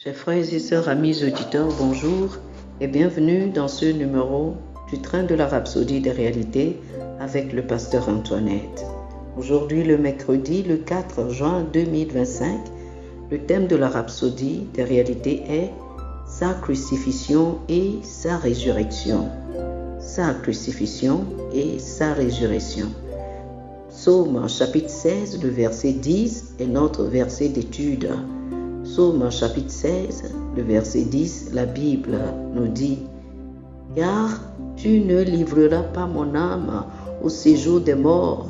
Chers frères et sœurs, amis auditeurs, bonjour et bienvenue dans ce numéro du train de la Rhapsodie des réalités avec le pasteur Antoinette. Aujourd'hui, le mercredi, le 4 juin 2025, le thème de la Rhapsodie des réalités est sa crucifixion et sa résurrection. Sa crucifixion et sa résurrection. Psaume chapitre 16, le verset 10 est notre verset d'étude. Psaume chapitre 16, le verset 10, la Bible nous dit « Car tu ne livreras pas mon âme au séjour des morts,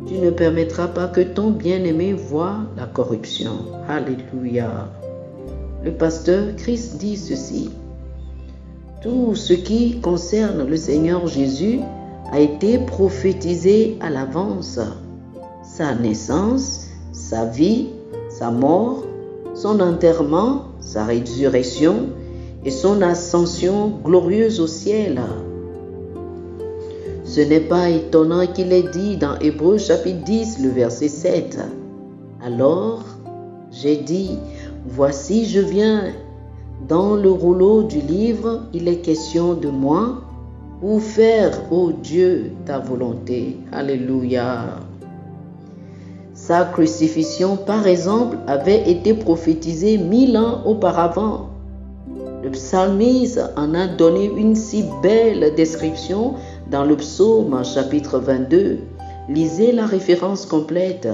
tu ne permettras pas que ton bien-aimé voie la corruption. » Alléluia. Le pasteur Christ dit ceci « Tout ce qui concerne le Seigneur Jésus a été prophétisé à l'avance. Sa naissance, sa vie, sa mort, son enterrement, sa résurrection et son ascension glorieuse au ciel. Ce n'est pas étonnant qu'il est dit dans Hébreux chapitre 10, le verset 7. Alors, j'ai dit, voici je viens. Dans le rouleau du livre, il est question de moi pour faire, ô Dieu, ta volonté. Alléluia. Sa crucifixion, par exemple, avait été prophétisée 1000 ans auparavant. Le psalmiste en a donné une si belle description dans le psaume chapitre 22. Lisez la référence complète.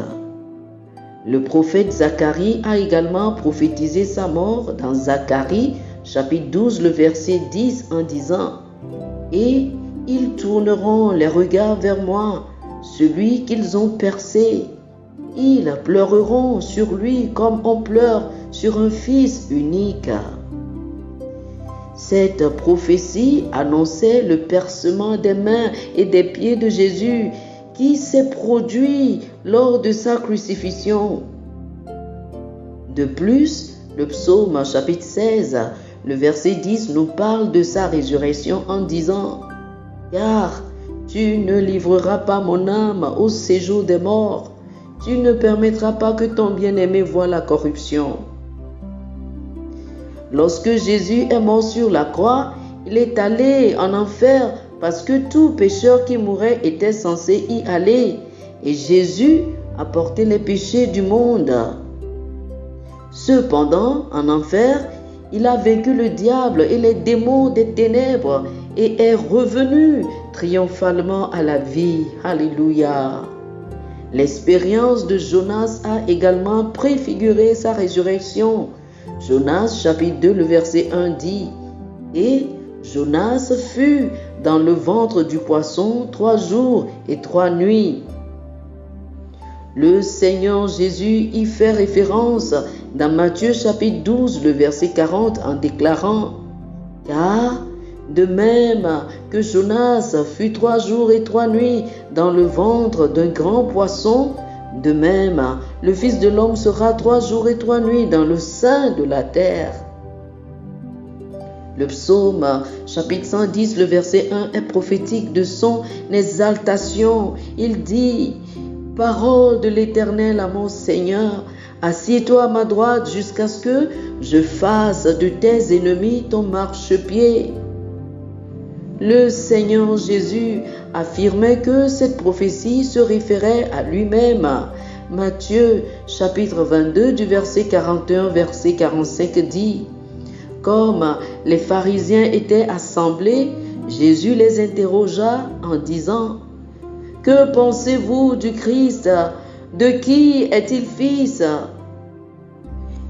Le prophète Zacharie a également prophétisé sa mort dans Zacharie chapitre 12, le verset 10 en disant « Et ils tourneront les regards vers moi, celui qu'ils ont percé. Ils pleureront sur lui comme on pleure sur un fils unique. » Cette prophétie annonçait le percement des mains et des pieds de Jésus qui s'est produit lors de sa crucifixion. De plus, le psaume chapitre 16, le verset 10 nous parle de sa résurrection en disant « Car tu ne livreras pas mon âme au séjour des morts, tu ne permettras pas que ton bien-aimé voie la corruption. » Lorsque Jésus est mort sur la croix, il est allé en enfer parce que tout pécheur qui mourait était censé y aller. Et Jésus a porté les péchés du monde. Cependant, en enfer, il a vaincu le diable et les démons des ténèbres et est revenu triomphalement à la vie. Alléluia. L'expérience de Jonas a également préfiguré sa résurrection. Jonas chapitre 2, le verset 1 dit « Et Jonas fut dans le ventre du poisson 3 jours et 3 nuits. » Le Seigneur Jésus y fait référence dans Matthieu chapitre 12, le verset 40 en déclarant « Car de même que Jonas fut 3 jours et 3 nuits dans le ventre d'un grand poisson, de même le Fils de l'homme sera 3 jours et 3 nuits dans le sein de la terre. » Le psaume chapitre 110, le verset 1 est prophétique de son exaltation. Il dit « Parole de l'Éternel à mon Seigneur, assieds-toi à ma droite jusqu'à ce que je fasse de tes ennemis ton marchepied. » Le Seigneur Jésus affirmait que cette prophétie se référait à lui-même. Matthieu chapitre 22 du verset 41 verset 45 dit « Comme les pharisiens étaient assemblés, Jésus les interrogea en disant « Que pensez-vous du Christ? De qui est-il fils ?»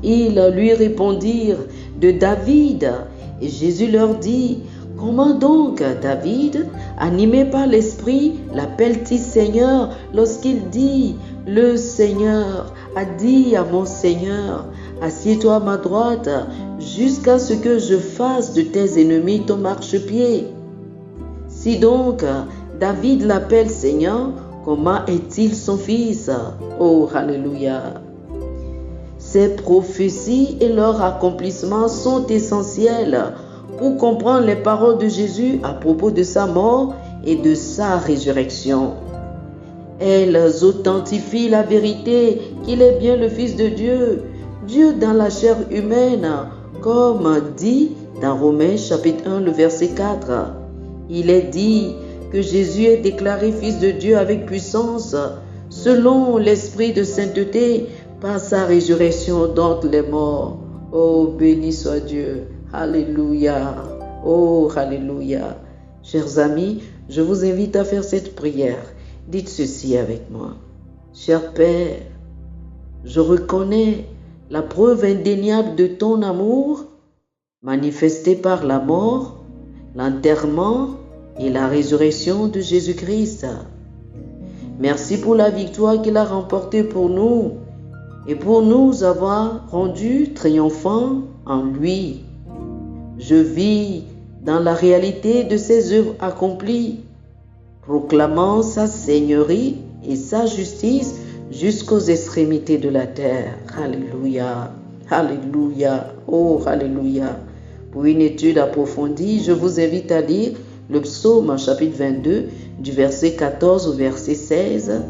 Ils lui répondirent « De David. » Et Jésus leur dit « Comment donc David, animé par l'Esprit, l'appelle-t-il Seigneur lorsqu'il dit « Le Seigneur a dit à mon Seigneur, assieds-toi à ma droite jusqu'à ce que je fasse de tes ennemis ton marchepied. » Si donc David l'appelle Seigneur, comment est-il son fils? Oh, alléluia! Ces prophéties et leur accomplissement sont essentiels pour comprendre les paroles de Jésus à propos de sa mort et de sa résurrection. Elles authentifient la vérité qu'il est bien le Fils de Dieu, Dieu dans la chair humaine, comme dit dans Romains chapitre 1, le verset 4. Il est dit que Jésus est déclaré Fils de Dieu avec puissance, selon l'Esprit de sainteté, par sa résurrection d'entre les morts. Oh, béni soit Dieu. Alléluia. Oh, alléluia. Chers amis, je vous invite à faire cette prière. Dites ceci avec moi. Cher Père, je reconnais la preuve indéniable de ton amour, manifestée par la mort, l'enterrement et la résurrection de Jésus-Christ. Merci pour la victoire qu'il a remportée pour nous et pour nous avoir rendus triomphants en lui. Je vis dans la réalité de ses œuvres accomplies, proclamant sa seigneurie et sa justice jusqu'aux extrémités de la terre. Alléluia, alléluia, oh alléluia. Pour une étude approfondie, je vous invite à lire le psaume chapitre 22 du verset 14 au verset 16,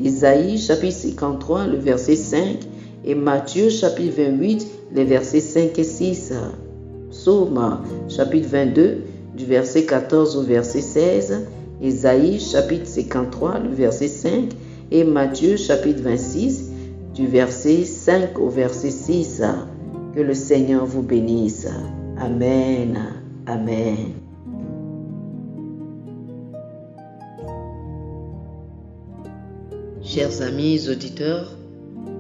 Isaïe chapitre 53 le verset 5 et Matthieu chapitre 28 les versets 5 et 6. Psaume chapitre 22 du verset 14 au verset 16, Isaïe chapitre 53 le verset 5 et Matthieu chapitre 26 du verset 5 au verset 6. Que le Seigneur vous bénisse. Amen. Amen. Chers amis auditeurs,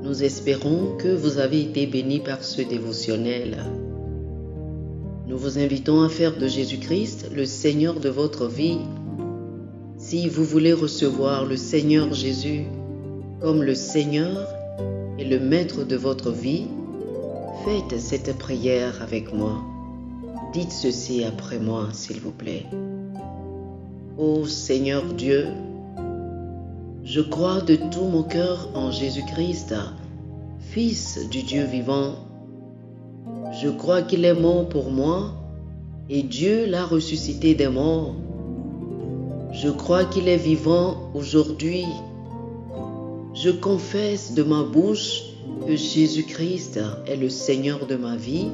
nous espérons que vous avez été bénis par ce dévotionnel. Nous vous invitons à faire de Jésus-Christ le Seigneur de votre vie. Si vous voulez recevoir le Seigneur Jésus comme le Seigneur et le Maître de votre vie, faites cette prière avec moi. Dites ceci après moi, s'il vous plaît. Ô Seigneur Dieu, je crois de tout mon cœur en Jésus-Christ, Fils du Dieu vivant. Je crois qu'il est mort pour moi et Dieu l'a ressuscité des morts. Je crois qu'il est vivant aujourd'hui. Je confesse de ma bouche que Jésus-Christ est le Seigneur de ma vie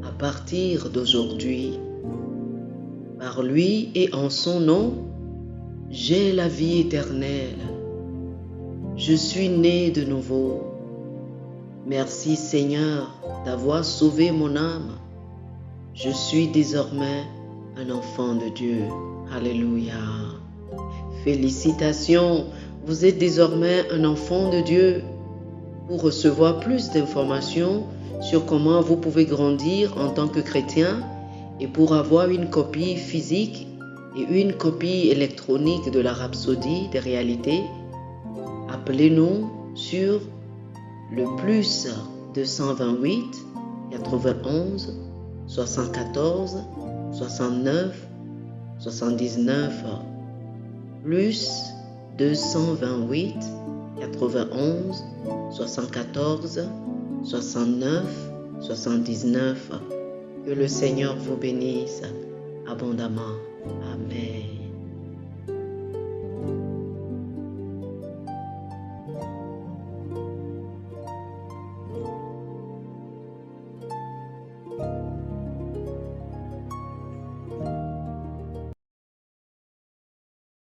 à partir d'aujourd'hui. Par lui et en son nom, j'ai la vie éternelle. Je suis né de nouveau. Merci Seigneur d'avoir sauvé mon âme. Je suis désormais un enfant de Dieu. Alléluia. Félicitations, vous êtes désormais un enfant de Dieu. Pour recevoir plus d'informations sur comment vous pouvez grandir en tant que chrétien et pour avoir une copie physique et une copie électronique de la Rhapsodie des réalités, appelez-nous sur le plus 228 91 74 69 79 plus 228 91 74 69 79. Que le Seigneur vous bénisse abondamment. Amen.